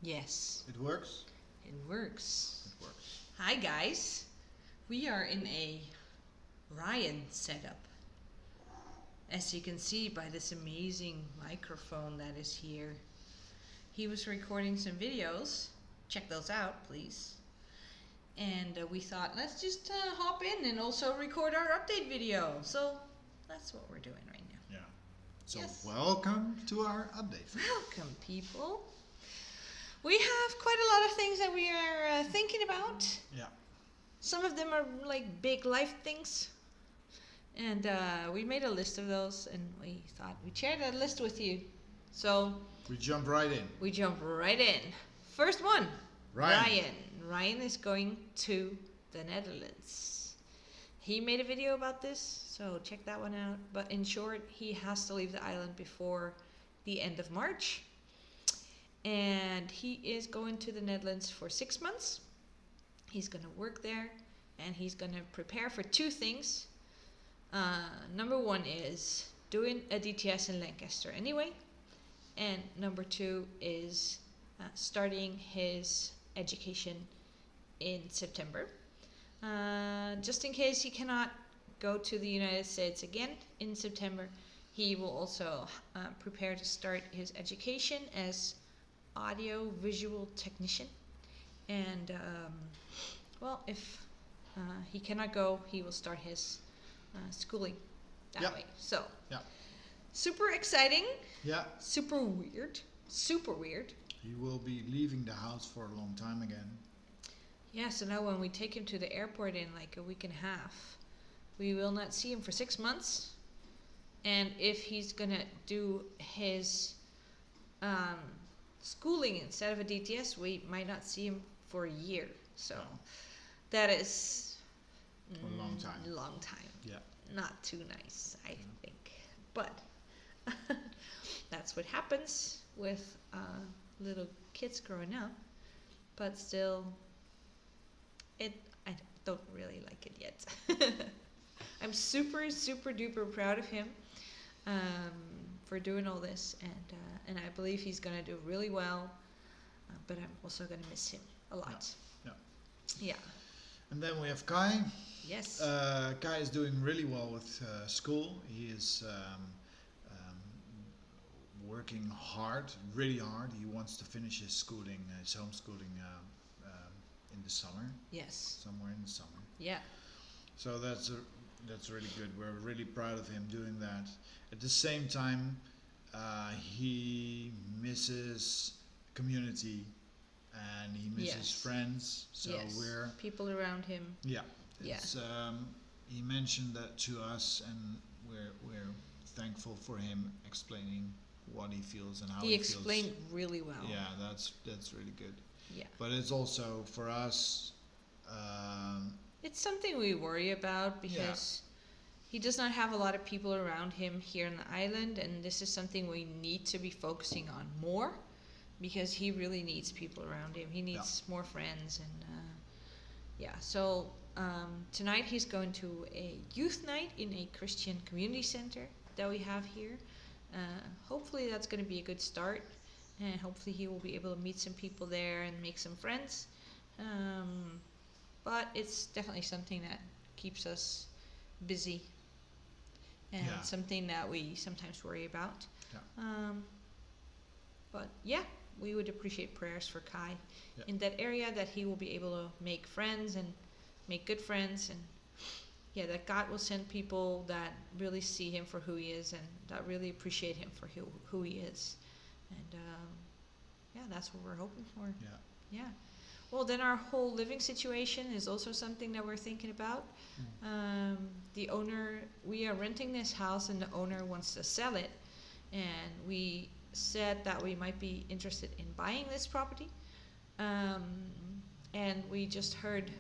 Yes, It works? it works. It works. Hi guys, we are in a Ryan setup. As you can see by this amazing microphone that is here. He was recording some videos. Check those out, please. And we thought, let's just hop in and also record our update video. So that's what we're doing right now. Yeah. So Yes. welcome to our update. Welcome, people. We have quite a lot of things that we are thinking about. Yeah. Some of them are like big life things. And we made a list of those, and we thought we'd share that list with you. So We jump right in. we jump right in. First one, Ryan. Ryan is going to the Netherlands. He made a video about this, so check that one out. But in short, he has to leave the island before the end of March. And he is going to the Netherlands for 6 months. He's going to work there, and he's going to prepare for two things. Number one is doing a DTS in Lancaster anyway. And number two is starting his education in September. Just in case he cannot go to the United States again in September, he will also prepare to start his education as audio-visual technician. And, if he cannot go, he will start his schooling that Yep. way. So, Yeah. super exciting, Yeah. super weird. He will be leaving the house for a long time again. Yeah, so now when we take him to the airport in like a week and a half, we will not see him for 6 months. And if he's gonna do his schooling instead of a DTS, we might not see him for a year. So No. that is A long time. Long time. Yeah. Not too nice, I think. But that's what happens with little kids growing up. But still, I don't really like it yet. I'm super, super duper proud of him for doing all this, and I believe he's gonna do really well. But I'm also gonna miss him a lot. Yeah. Yeah. And then we have Kai. Yes. Kai is doing really well with school. He is working hard, really hard. He wants to finish his schooling, his homeschooling in the summer, Yes. somewhere in the summer. Yeah. So that's really good. We're really proud of him doing that. At the same time, he misses community and he misses Yes. friends. So Yes. we're People around him. yeah. Yeah. It's, he mentioned that to us, and we're thankful for him explaining what he feels and how He he explained feels. really well. Yeah, that's really good. Yeah. But it's also for us. It's something we worry about because he does not have a lot of people around him here on the island, and this is something we need to be focusing on more because he really needs people around him. He needs more friends, and so tonight he's going to a youth night in a Christian community center that we have here. Hopefully that's going to be a good start, and hopefully he will be able to meet some people there and make some friends. But it's definitely something that keeps us busy and something that we sometimes worry about. Yeah. But yeah, we would appreciate prayers for Kai in that area, that he will be able to make friends and make good friends, and that God will send people that really see him for who he is and that really appreciate him for who he is. And that's what we're hoping for. Yeah. Well, then our whole living situation is also something that we're thinking about. The owner, we are renting this house and the owner wants to sell it. And we said that we might be interested in buying this property. And we just heard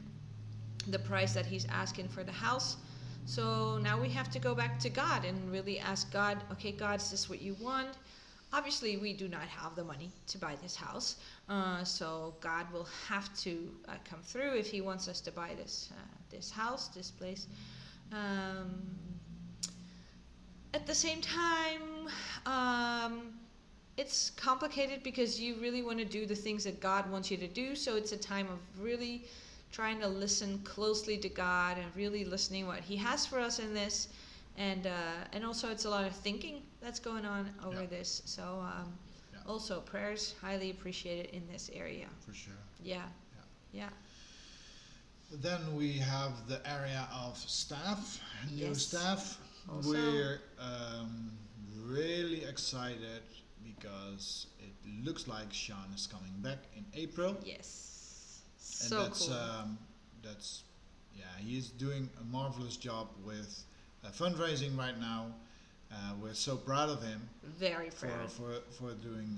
the price that he's asking for the house. So now we have to go back to God and really ask God, okay, God, is this what you want? Obviously, we do not have the money to buy this house, so God will have to come through if he wants us to buy this house, this place. At the same time, it's complicated because you really want to do the things that God wants you to do. So it's a time of really trying to listen closely to God and really listening what He has for us in this. And also it's a lot of thinking that's going on over this. So also prayers highly appreciated in this area. For sure. Yeah. Yeah. Then we have the area of staff, new Yes. staff. Also- We're really excited because it looks like Sean is coming back in April. Yes. And So that's cool. that's he's doing a marvelous job with fundraising right now. We're so proud of him Very for proud. for doing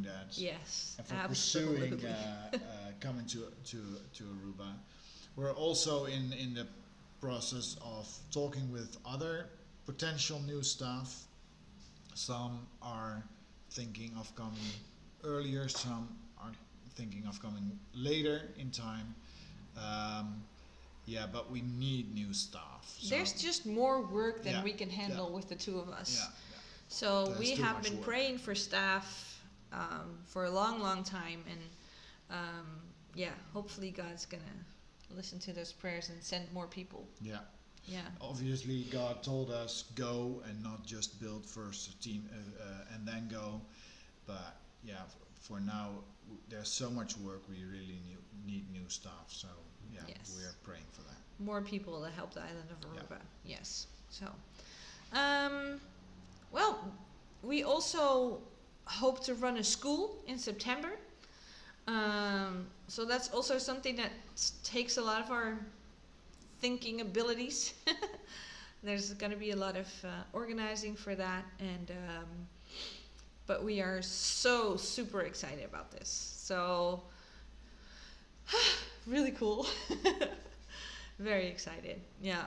that. Yes. And for Absolutely. pursuing coming to Aruba. We're also in the process of talking with other potential new staff. Some are thinking of coming earlier, some are thinking of coming later in time. But we need new staff. So There's just more work than Yeah, we can handle yeah. with the two of us. yeah, So There's we too have much been work. praying for staff for a long, long time, and hopefully God's gonna listen to those prayers and send more people. yeah. Yeah, Obviously, God told us go and not just build first a team and then go. But for now, there's so much work. We really need new staff. So Yes. we're praying for that. more people to help the island of Yeah. Aruba. Yes. So, well, we also hope to run a school in September. So that's also something that takes a lot of our thinking abilities. There's going to be a lot of organizing for that, and but we are so super excited about this. So really cool. Very excited. Yeah.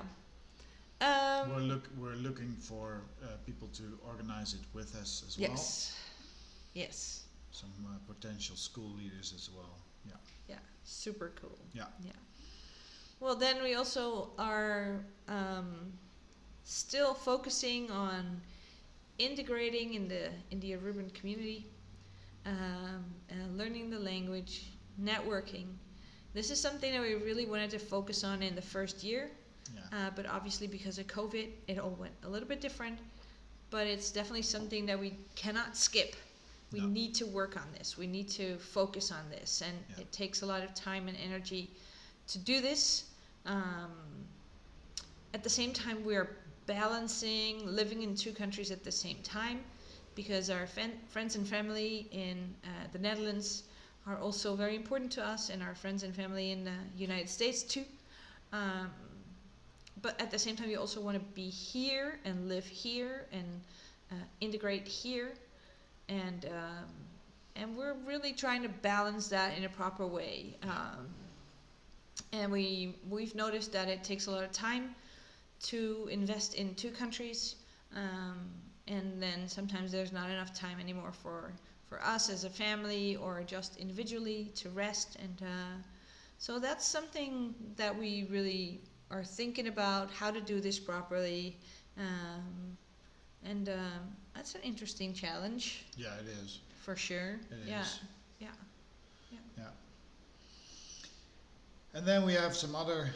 We're looking for people to organize it with us as well. Yes. Yes. Some potential school leaders as well. Yeah. Yeah. Super cool. Yeah. Yeah. Well, then we also are still focusing on integrating in the Aruban community, learning the language, networking. This is something that we really wanted to focus on in the first year, Yeah. but obviously because of COVID, it all went a little bit different. But it's definitely something that we cannot skip. We No. need to work on this. We need to focus on this, and Yeah. it takes a lot of time and energy to do this. At the same time, we're balancing living in two countries at the same time, because our friends and family in the Netherlands are also very important to us, and our friends and family in the United States too. But at the same time, we also want to be here and live here and integrate here, and we're really trying to balance that in a proper way. And we've noticed that it takes a lot of time to invest in two countries, and then sometimes there's not enough time anymore for us as a family or just individually to rest. And so that's something that we really are thinking about, how to do this properly. And that's an interesting challenge Yeah, it is. for sure. It Yeah. is. Yeah. Yeah. And then we have some other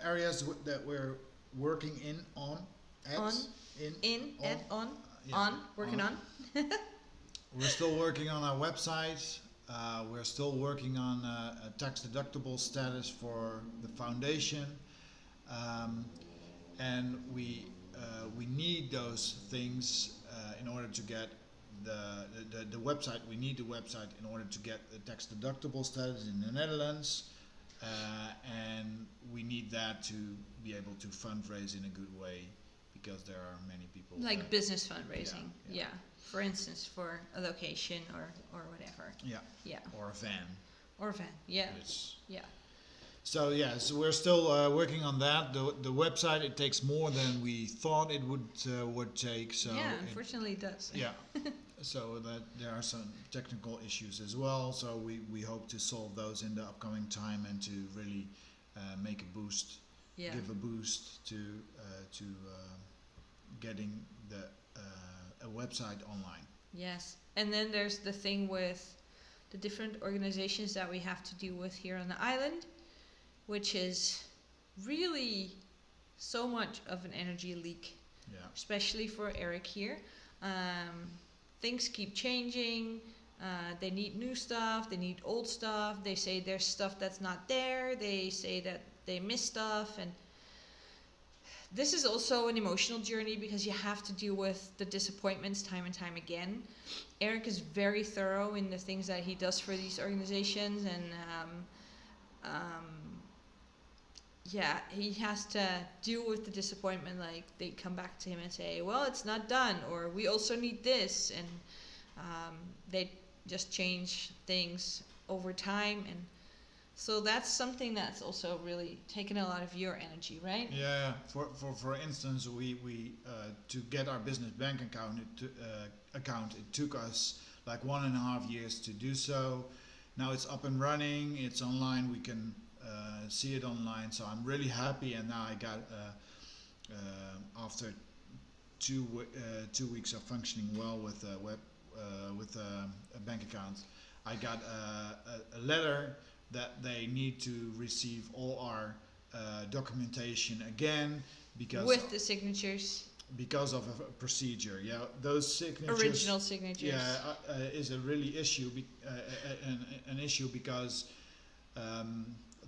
areas that we're working on. Working on. We're still working on our website. We're still working on a tax deductible status for the foundation, and we need those things in order to get the website. We need the website in order to get the tax deductible status in the Netherlands, and we need that to be able to fundraise in a good way, because there are many people Like business fundraising. Yeah. For instance, for a location or whatever. Yeah. or a van. Or a van. Yeah. It's, Yeah. so we're still working on that. The website, it takes more than we thought it would take. So Yeah, unfortunately it does. yeah. So that there are some technical issues as well. So we hope to solve those in the upcoming time, and to really make a boost, Yeah. give a boost to getting a website online. Yes. And then there's the thing with the different organizations that we have to deal with here on the island, which is really so much of an energy leak, Yeah. especially for Eric here. Um, Things keep changing. They need new stuff. They need old stuff. They say there's stuff that's not there. They say that they miss stuff. And this is also an emotional journey because you have to deal with the disappointments time and time again. Eric is very thorough in the things that he does for these organizations, and yeah, he has to deal with the disappointment. Like, they come back to him and say, well, it's not done, or we also need this, and they just change things over time. And so that's something that's also really taken a lot of your energy, right? Yeah. For instance, we to get our business bank account, it took us like 1.5 years to do so. Now it's up and running. It's online. We can see it online. So I'm really happy. And now I got after 2 weeks of functioning well with a bank account, I got a letter that they need to receive all our documentation again With the signatures, because of a procedure. Yeah, those signatures. original signatures. Yeah, is a really issue, an issue because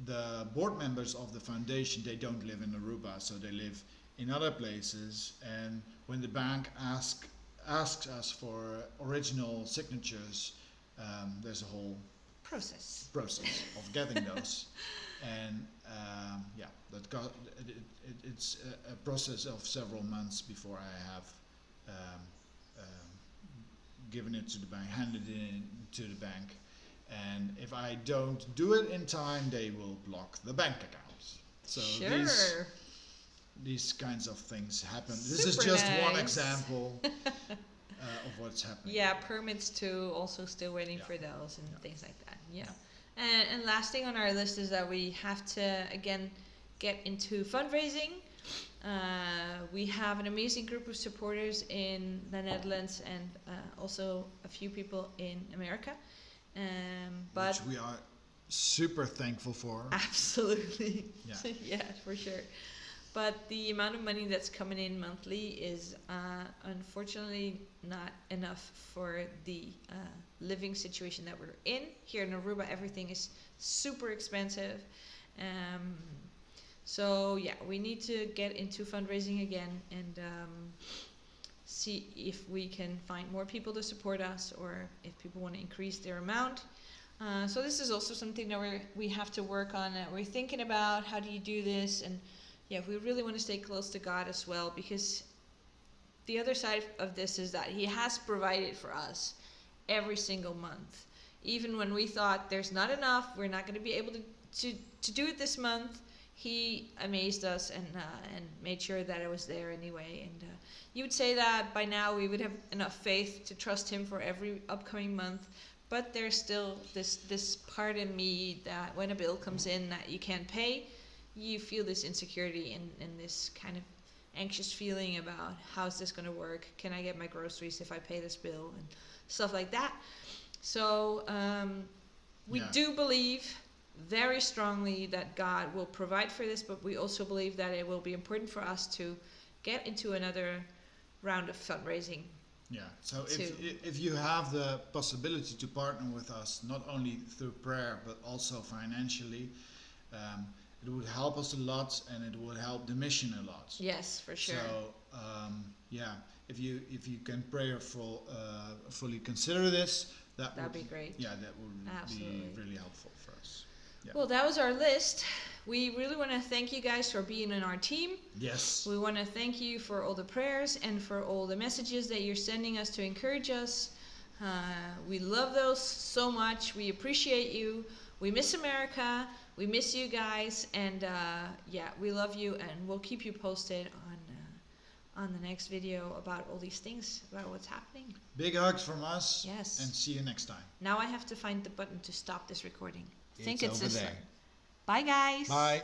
the board members of the foundation, they don't live in Aruba, so they live in other places. And when the bank asks us for original signatures, there's a whole Process. of getting those. And yeah, it's a process of several months before I have given it to the bank, handed it in to the bank. And if I don't do it in time, they will block the bank account. So Sure. these kinds of things happen. This is Super just one nice. example of what's happening. Yeah, permits too, also still waiting Yeah. for those and Yeah. things like that. Yeah. And last thing on our list is that we have to, again, get into fundraising. We have an amazing group of supporters in the Netherlands and also a few people in America. But Which we are super thankful for. absolutely. Yeah. Yeah, for sure. But the amount of money that's coming in monthly is unfortunately not enough for the living situation that we're in. Here in Aruba, everything is super expensive. So yeah, we need to get into fundraising again and see if we can find more people to support us or if people want to increase their amount. So this is also something that we have to work on. We're thinking about how do you do this, and yeah, we really want to stay close to God as well, because the other side of this is that He has provided for us every single month. Even when we thought there's not enough, we're not going to be able to do it this month, He amazed us and made sure that it was there anyway. And you would say that by now we would have enough faith to trust Him for every upcoming month. But there's still this part in me that when a bill comes in that you can't pay, you feel this insecurity and this kind of anxious feeling about how's this going to work? Can I get my groceries if I pay this bill? And stuff like that. So we Yeah. do believe very strongly that God will provide for this, but we also believe that it will be important for us to get into another round of fundraising. Yeah. So To- if you have the possibility to partner with us, not only through prayer but also financially, it would help us a lot, and it would help the mission a lot. Yes, for sure. So yeah, if you can fully consider this, That'd would be great. Yeah, that would Absolutely. be really helpful for us. Yeah. Well, that was our list. We really want to thank you guys for being in our team. Yes. We want to thank you for all the prayers and for all the messages that you're sending us to encourage us. We love those so much. We appreciate you. We miss America. We miss you guys. And yeah, we love you. And we'll keep you posted on the next video about all these things, about what's happening. Big hugs from us. Yes. And see you next time. Now I have to find the button to stop this recording. I think It's it's over this there. one. Bye, guys. Bye.